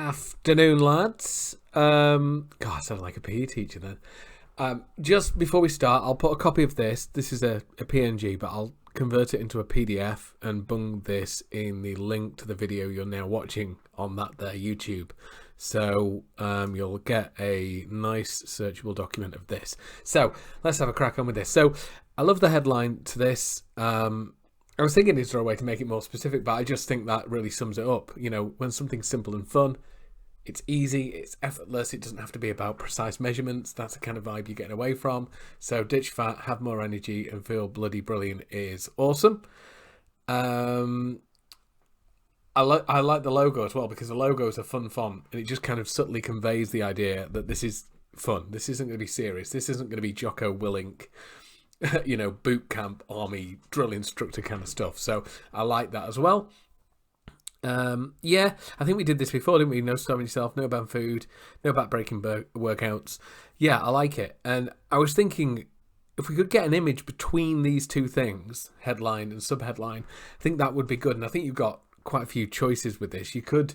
afternoon, lads. God, I sound like a PE teacher then. Just before we start, I'll put a copy of this. This is a PNG, but I'll convert it into a PDF and bung this in the link to the video you're now watching on that there YouTube. So you'll get a nice searchable document of this. So let's have a crack on with this. So I love the headline to this. I was thinking, is there a way to make it more specific? But I just think that really sums it up. You know, when something's simple and fun, it's easy, it's effortless, it doesn't have to be about precise measurements. That's the kind of vibe you're getting away from. So ditch fat, have more energy, and feel bloody brilliant is awesome. I like the logo as well, because the logo is a fun font and it just kind of subtly conveys the idea that this is fun. This isn't going to be serious. This isn't going to be Jocko Willink, you know, boot camp army drill instructor kind of stuff. So I like that as well. Yeah, I think we did this before, didn't we? No starving yourself, no bad food, no back-breaking workouts. Yeah, I like it. And I was thinking, if we could get an image between these two things, headline and subheadline, I think that would be good. And I think you've got quite a few choices with this. You could,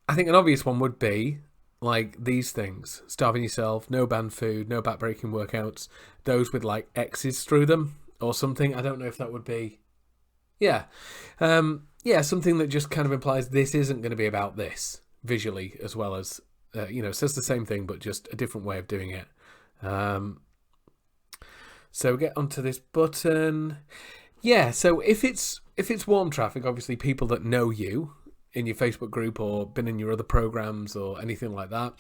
I think an obvious one would be like these things: starving yourself, no banned food, no back-breaking workouts, those with like X's through them or something. I don't know if that would be, yeah, something that just kind of implies this isn't going to be about this visually, as well as you know, says the same thing but just a different way of doing it. So get onto this button. Yeah, so if it's warm traffic, obviously people that know you in your Facebook group or been in your other programs or anything like that,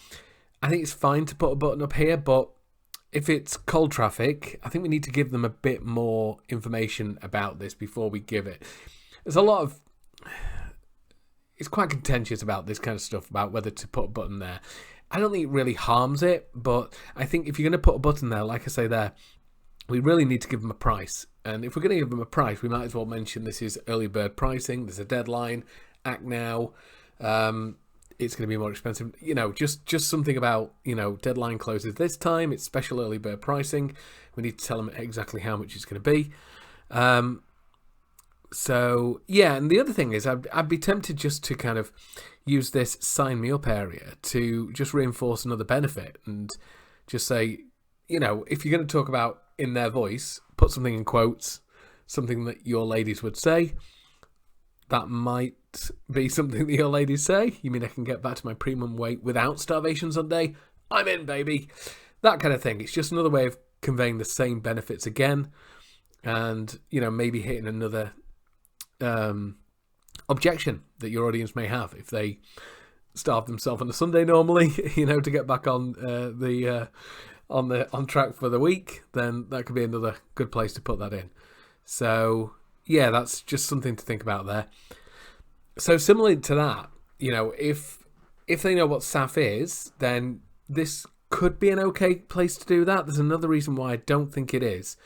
I think it's fine to put a button up here. But if it's cold traffic, I think we need to give them a bit more information about this before we give it. There's a lot of, it's quite contentious about this kind of stuff, about whether to put a button there. I don't think it really harms it, but I think if you're going to put a button there, like I say there, we really need to give them a price. And if we're going to give them a price, we might as well mention this is early bird pricing. There's a deadline. Act now. It's going to be more expensive. You know, just something about, you know, deadline closes this time. It's special early bird pricing. We need to tell them exactly how much it's going to be. So yeah, and the other thing is, I'd be tempted just to kind of use this sign me up area to just reinforce another benefit and just say, you know, if you're going to talk about in their voice, put something in quotes, something that your ladies would say. That might be something that your ladies say. You mean I can get back to my premium weight without starvation Sunday? I'm in, baby. That kind of thing. It's just another way of conveying the same benefits again, and, you know, maybe hitting another objection that your audience may have if they starve themselves on a Sunday normally, you know, to get back on on track for the week. Then that could be another good place to put that in. So yeah, that's just something to think about there. So similarly to that, you know, if they know what SAF is, then this could be an okay place to do that. There's another reason why I don't think it is.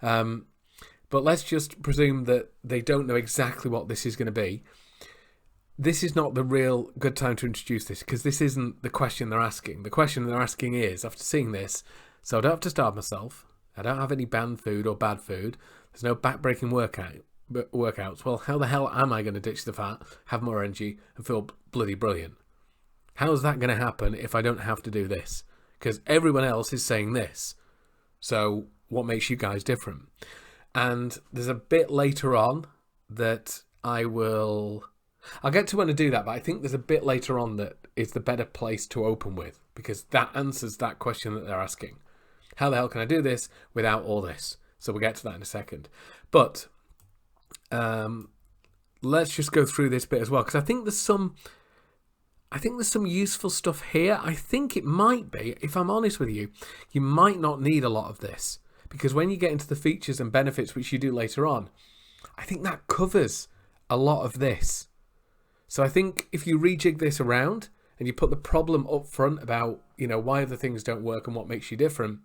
But let's just presume that they don't know exactly what this is going to be. This is not the real good time to introduce this, because this isn't the question they're asking. The question they're asking is, after seeing this, so I don't have to starve myself. I don't have any banned food or bad food. There's no back-breaking workouts. Well, how the hell am I going to ditch the fat, have more energy, and feel bloody brilliant? How is that going to happen if I don't have to do this? Because everyone else is saying this. So what makes you guys different? And there's a bit later on that I'll get to when I do that, but I think there's a bit later on that is the better place to open with, because that answers that question that they're asking. How the hell can I do this without all this? So we'll get to that in a second. But let's just go through this bit as well, because I think there's some useful stuff here. I think it might be, if I'm honest with you, you might not need a lot of this, because when you get into the features and benefits, which you do later on, I think that covers a lot of this. So I think if you rejig this around and you put the problem up front about, you know, why other things don't work and what makes you different,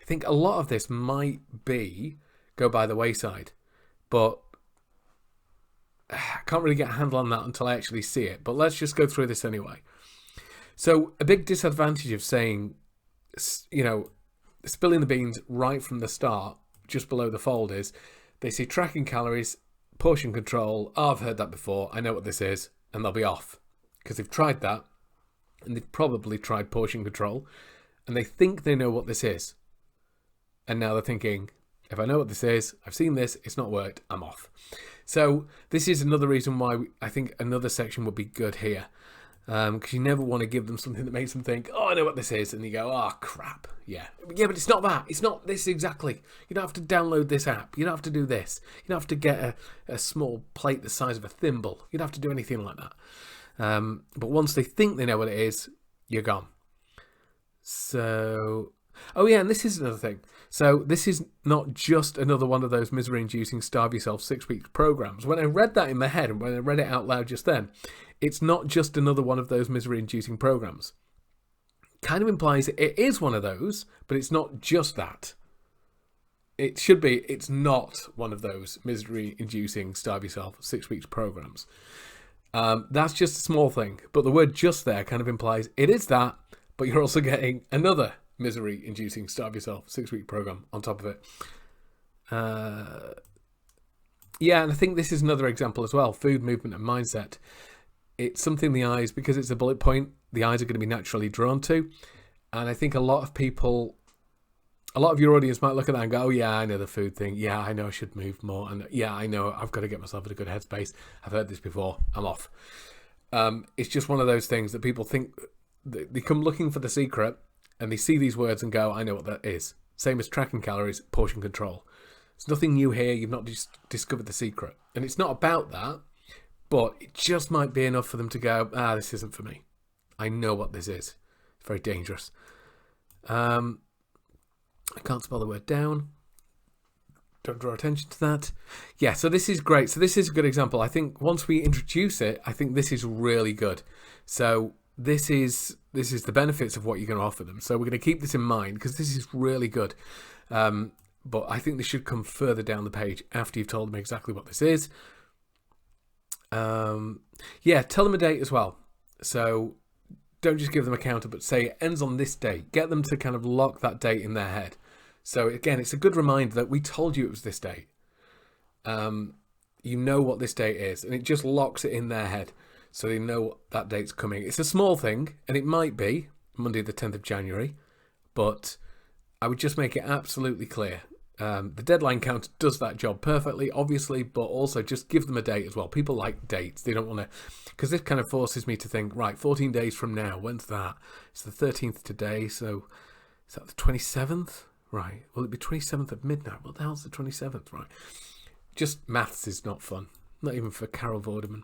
I think a lot of this might go by the wayside. But I can't really get a handle on that until I actually see it. But let's just go through this anyway. So a big disadvantage of saying, you know, spilling the beans right from the start, just below the fold, is they see tracking calories, portion control. Oh, I've heard that before. I know what this is. And they'll be off. because they've tried that, and they've probably tried portion control, and they think they know what this is. And now they're thinking, if I know what this is, I've seen this, it's not worked, I'm off. So this is another reason why I think another section would be good here. Because you never want to give them something that makes them think, oh, I know what this is. And you go, oh, crap. Yeah, but it's not that. It's not this exactly. You don't have to download this app. You don't have to do this. You don't have to get a small plate the size of a thimble. You don't have to do anything like that. But once they think they know what it is, you're gone. So, oh yeah, and this is another thing. So this is not just another one of those misery-inducing starve yourself 6 weeks programs. When I read that in my head and when I read it out loud just then, it's not just another one of those misery-inducing programs. Kind of implies it is one of those, but it's not just that. It should be, it's not one of those misery-inducing starve yourself 6 weeks programs. That's just a small thing, but the word just there kind of implies it is that, but you're also getting another misery-inducing starve yourself 6 week program on top of it. Yeah, and I think this is another example as well. Food, movement, and mindset. It's something the eyes, because it's a bullet point, the eyes are going to be naturally drawn to. And I think a lot of your audience might look at that and go, oh yeah, I know the food thing. Yeah, I know I should move more. And yeah, I know I've got to get myself in a good headspace. I've heard this before. I'm off. It's just one of those things that people think, they come looking for the secret and they see these words and go, I know what that is. Same as tracking calories, portion control. There's nothing new here. You've not just discovered the secret. And it's not about that, but it just might be enough for them to go, this isn't for me. I know what this is. It's very dangerous. I can't spell the word down. Don't draw attention to that. Yeah, so this is great. So this is a good example. I think once we introduce it, I think this is really good. So this is the benefits of what you're going to offer them. So we're going to keep this in mind because this is really good. But I think this should come further down the page after you've told them exactly what this is. Yeah, tell them a date as well. So don't just give them a counter, but say it ends on this date. Get them to kind of lock that date in their head. So again, it's a good reminder that we told you it was this date. You know what this date is, and it just locks it in their head. So they know that date's coming. It's a small thing, and it might be Monday the 10th of January, but I would just make it absolutely clear. The deadline counter does that job perfectly, obviously, but also just give them a date as well. People like dates. They don't want to, because this kind of forces me to think, right, 14 days from now, when's that? It's the 13th today, so is that the 27th? Right. Will it be 27th at midnight? What the hell's the 27th? Right. Just maths is not fun. Not even for Carol Vorderman.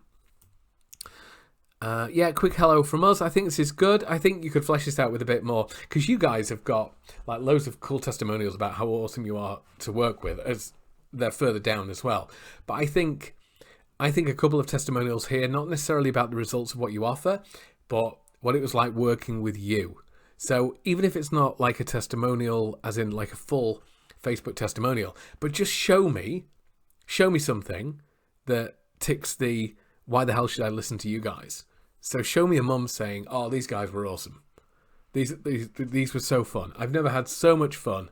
Yeah, quick hello from us. I think this is good. I think you could flesh this out with a bit more, because you guys have got like loads of cool testimonials about how awesome you are to work with, as they're further down as well. But I think a couple of testimonials here, not necessarily about the results of what you offer, but what it was like working with you. So even if it's not like a testimonial, as in like a full Facebook testimonial, but just show me something that ticks the why the hell should I listen to you guys? So show me a mum saying, oh, these guys were awesome. These were so fun. I've never had so much fun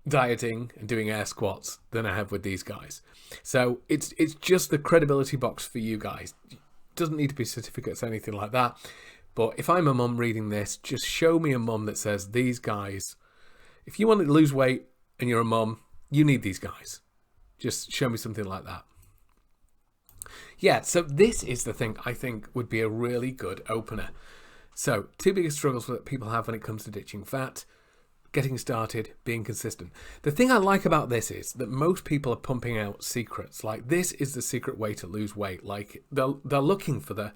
dieting and doing air squats than I have with these guys. So it's just the credibility box for you guys. It doesn't need to be certificates or anything like that. But if I'm a mum reading this, just show me a mum that says, these guys, if you want to lose weight and you're a mum, you need these guys. Just show me something like that. Yeah, so this is the thing I think would be a really good opener. So, two biggest struggles that people have when it comes to ditching fat: getting started, being consistent. The thing I like about this is that most people are pumping out secrets. Like, this is the secret way to lose weight. Like, they're looking for the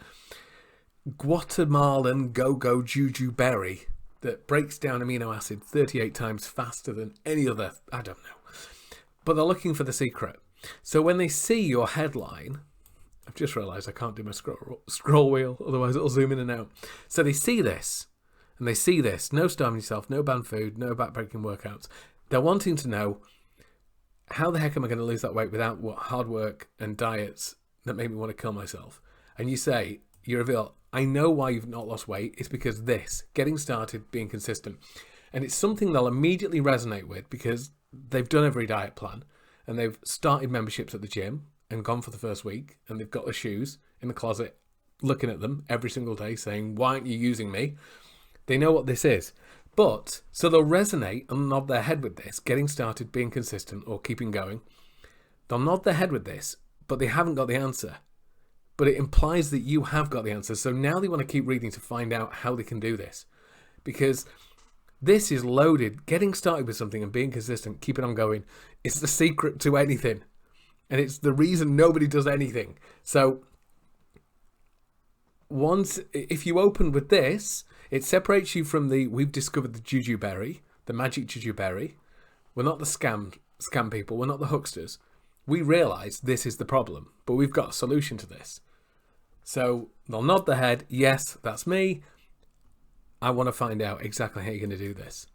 Guatemalan go-go juju berry that breaks down amino acid 38 times faster than any other, I don't know. But they're looking for the secret. So when they see your headline, I've just realised I can't do my scroll wheel, otherwise it'll zoom in and out. So they see this, and they see this: no starving yourself, no banned food, no backbreaking workouts. They're wanting to know, how the heck am I going to lose that weight without hard work and diets that make me want to kill myself? And you reveal, I know why you've not lost weight. It's because this, getting started, being consistent. And it's something they'll immediately resonate with, because they've done every diet plan, and they've started memberships at the gym and gone for the first week, and they've got the shoes in the closet looking at them every single day saying, why aren't you using me? They know what this is. But, so they'll resonate and nod their head with this, getting started, being consistent, or keeping going. They'll nod their head with this, but they haven't got the answer. But it implies that you have got the answer. So now they want to keep reading to find out how they can do this. Because this is loaded. Getting started with something and being consistent, keep it on going, is the secret to anything. And it's the reason nobody does anything. So once, if you open with this, it separates you from we've discovered the juju berry, the magic juju berry. We're not the scam people. We're not the hucksters. We realise this is the problem, but we've got a solution to this. So they'll nod their head. Yes, that's me. I want to find out exactly how you're going to do this.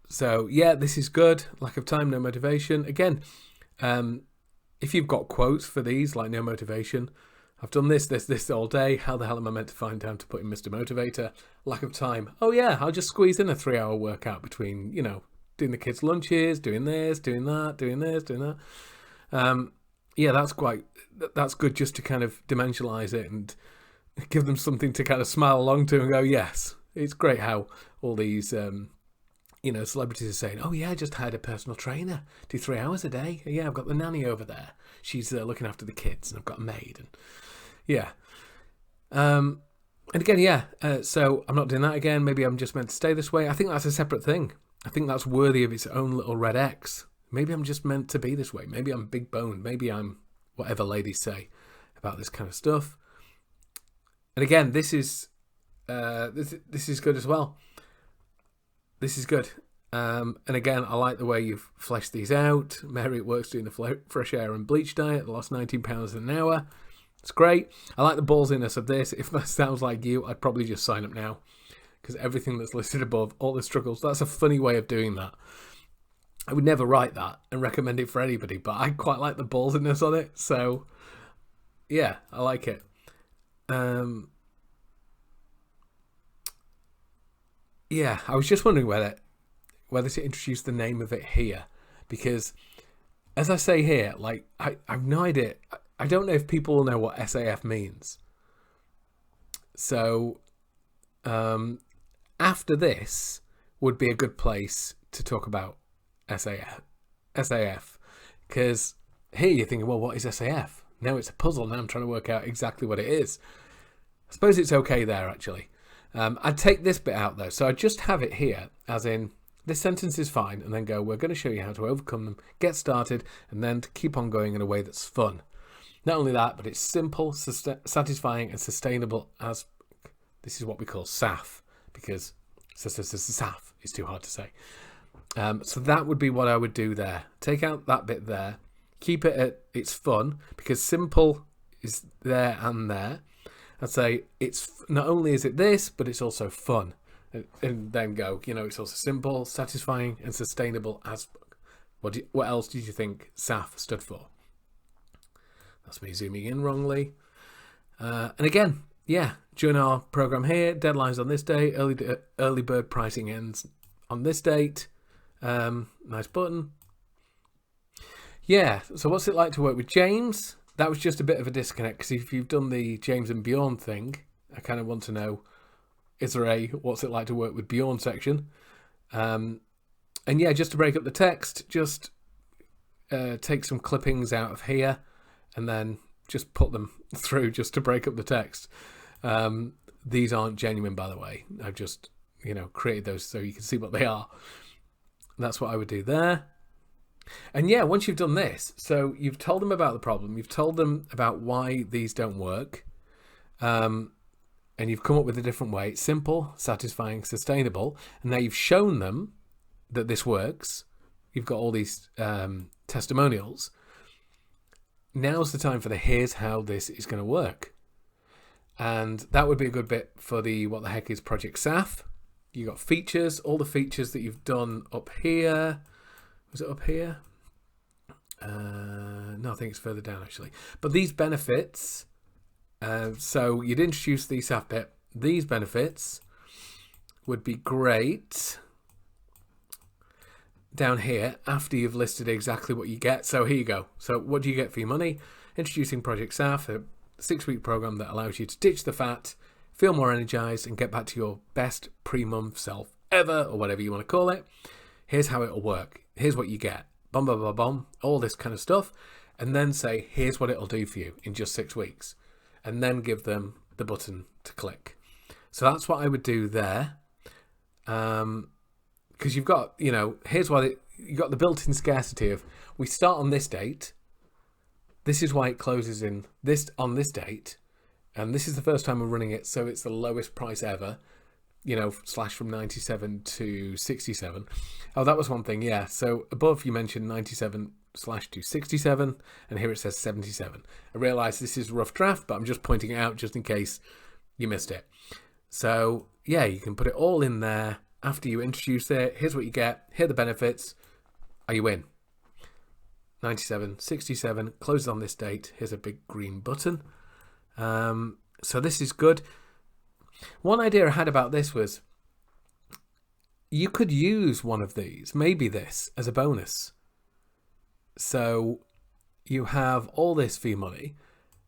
So yeah, this is good. Lack of time, no motivation. Again, if you've got quotes for these, like no motivation, I've done this all day. How the hell am I meant to find time to put in Mr. Motivator? Lack of time. Oh yeah, I'll just squeeze in a 3-hour workout between, doing the kids' lunches, doing this, doing that, doing this, doing that. Yeah, that's good just to kind of dimensionalize it and give them something to kind of smile along to and go, yes. It's great how all these, celebrities are saying, oh yeah, I just hired a personal trainer, do 3 hours a day. Yeah, I've got the nanny over there. She's looking after the kids, and I've got a maid. And yeah. And again, yeah, so I'm not doing that again. Maybe I'm just meant to stay this way. I think that's a separate thing. I think that's worthy of its own little red X. Maybe I'm just meant to be this way. Maybe I'm big boned. Maybe I'm whatever ladies say about this kind of stuff. And again, this is good as well. This is good. And again, I like the way you've fleshed these out. Mary at work's doing the fresh air and bleach diet. Lost 19 pounds an hour. It's great. I like the ballsiness of this. If that sounds like you, I'd probably just sign up now. Because everything that's listed above, all the struggles, that's a funny way of doing that. I would never write that and recommend it for anybody, but I quite like the ballsiness on it. So, yeah, I like it. Yeah, I was just wondering whether to introduce the name of it here. Because, as I say here, like, I've no idea. I don't know if people will know what SAF means. So, after this would be a good place to talk about SAF. Because here you're thinking, well, what is SAF? No, it's a puzzle. Now I'm trying to work out exactly what it is. I suppose it's okay there, actually. I'd take this bit out, though. So I'd just have it here, as in, this sentence is fine, and then go, we're going to show you how to overcome them, get started, and then to keep on going in a way that's fun. Not only that, but it's simple, satisfying, and sustainable as... This is what we call SAF, because SAF is too hard to say. So that would be what I would do there. Take out that bit there. Keep it at it's fun, because simple is there and there. I'd say it's not only is it this, but it's also fun. And then go, it's also simple, satisfying, and sustainable as... What else did you think SAF stood for? That's me zooming in wrongly. And again, yeah, join our program here. Deadlines on this day. Early bird pricing ends on this date. Nice button. Yeah, so what's it like to work with James? That was just a bit of a disconnect, because if you've done the James and Bjorn thing, I kind of want to know, is there a what's it like to work with Bjorn section? And yeah, just to break up the text, just take some clippings out of here and then just put them through just to break up the text. These aren't genuine, by the way. I've just, created those so you can see what they are. That's what I would do there. And yeah, once you've done this, so you've told them about the problem, you've told them about why these don't work, and you've come up with a different way. It's simple, satisfying, sustainable, and now you've shown them that this works. You've got all these testimonials. Now's the time for the here's how this is going to work. And that would be a good bit for the what the heck is Project SAF. You got features, all the features that you've done up here. Was it up here? No, I think it's further down actually. But these benefits, so you'd introduce the SAF bit. These benefits would be great down here after you've listed exactly what you get. So here you go. So what do you get for your money? Introducing Project SAF, 6-week program that allows you to ditch the fat, feel more energized, and get back to your best pre-month self ever, or whatever you want to call it. Here's how it'll work. Here's what you get. Bum, bum, bum, bum, all this kind of stuff. And then say, here's what it'll do for you in just 6 weeks. And then give them the button to click. So that's what I would do there. Because you've got, here's why you've got the built-in scarcity of, we start on this date. This is why it closes on this date. And this is the first time we're running it, so it's the lowest price ever. Slash from 97 to 67. Oh, that was one thing, yeah. So above you mentioned 97 slash to 67, and here it says 77. I realise this is a rough draft, but I'm just pointing it out just in case you missed it. So yeah, you can put it all in there after you introduce it. Here's what you get. Here are the benefits. Are you in? 97, 67, closes on this date. Here's a big green button. So this is good. One idea I had about this was you could use one of these, maybe this, as a bonus. So you have all this for your money.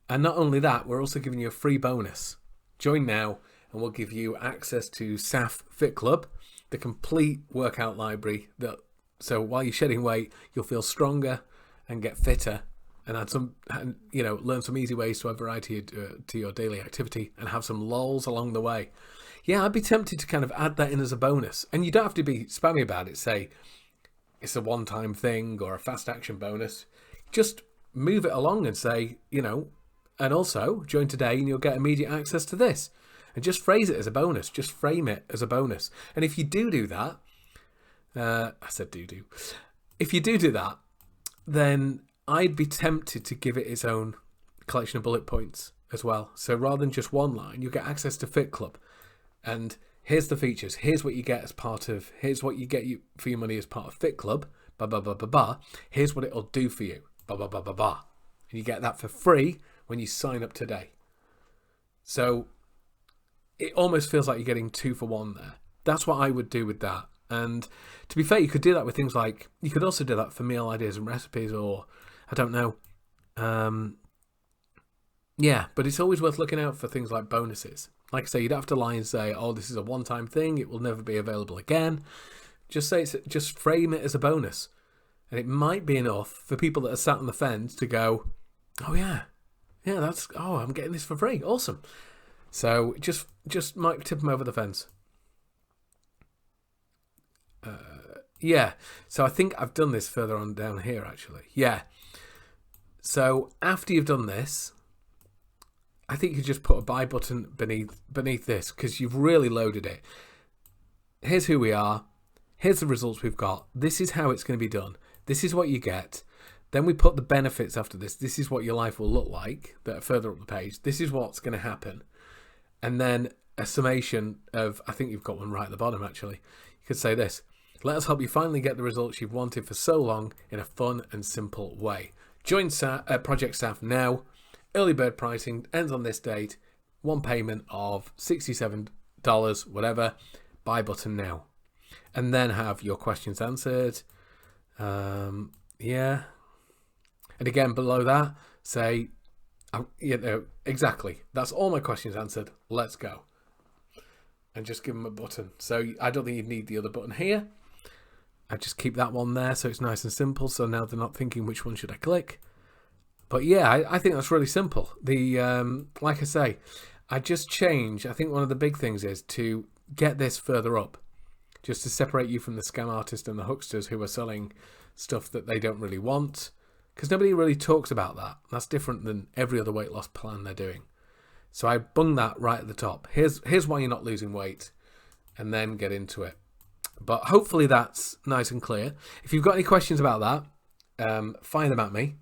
And not only that, we're also giving you a free bonus. Join now and we'll give you access to SAF Fit Club, the complete workout library. So while you're shedding weight, you'll feel stronger and get fitter. And learn some easy ways to add variety to your daily activity and have some lulls along the way. Yeah, I'd be tempted to kind of add that in as a bonus. And you don't have to be spammy about it. Say it's a one-time thing or a fast action bonus. Just move it along and say, and also join today and you'll get immediate access to this. And just phrase it as a bonus. Just frame it as a bonus. And if you do that, I said do. If you do that, then I'd be tempted to give it its own collection of bullet points as well. So rather than just one line, you get access to Fit Club. And here's the features. Here's what you get here's what you get for your money as part of Fit Club. Ba ba ba ba ba. Here's what it'll do for you. Ba ba ba ba ba. And you get that for free when you sign up today. So it almost feels like you're getting 2 for 1 there. That's what I would do with that. And to be fair, you could do that with things like, you could also do that for meal ideas and recipes, or I don't know. Yeah, but it's always worth looking out for things like bonuses. Like I say, you don't have to lie and say, oh, this is a one-time thing, it will never be available again. Just frame it as a bonus. And it might be enough for people that are sat on the fence to go, oh yeah, I'm getting this for free. Awesome. So just might tip them over the fence. Yeah, so I think I've done this further on down here, actually. Yeah. So after you've done this, I think you could just put a buy button beneath this, because you've really loaded it. Here's who we are. Here's the results we've got. This is how it's going to be done. This is what you get. Then we put the benefits after this. This is what your life will look like, that are further up the page. This is what's going to happen. And then a summation of, I think you've got one right at the bottom, actually. You could say this: let us help you finally get the results you've wanted for so long in a fun and simple way. Join Project SAF now. Early bird pricing ends on this date. One payment of $67, whatever. Buy button now. And then have your questions answered. Yeah. And again, below that, say, exactly. That's all my questions answered. Let's go. And just give them a button. So I don't think you'd need the other button here. I just keep that one there so it's nice and simple. So now they're not thinking which one should I click. But yeah, I think that's really simple. Like I say, I just change. I think one of the big things is to get this further up, just to separate you from the scam artists and the hucksters who are selling stuff that they don't really want, because nobody really talks about that. That's different than every other weight loss plan they're doing. So I bung that right at the top. Here's why you're not losing weight, and then get into it. But hopefully that's nice and clear. If you've got any questions about that, fire them at me,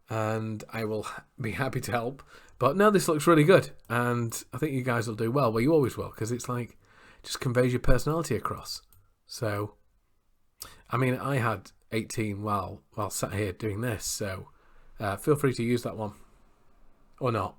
and I will be happy to help. But no, this looks really good, and I think you guys will do well. Well, you always will, because it's like, just conveys your personality across. So, I mean, I had 18 while sat here doing this, so feel free to use that one, or not.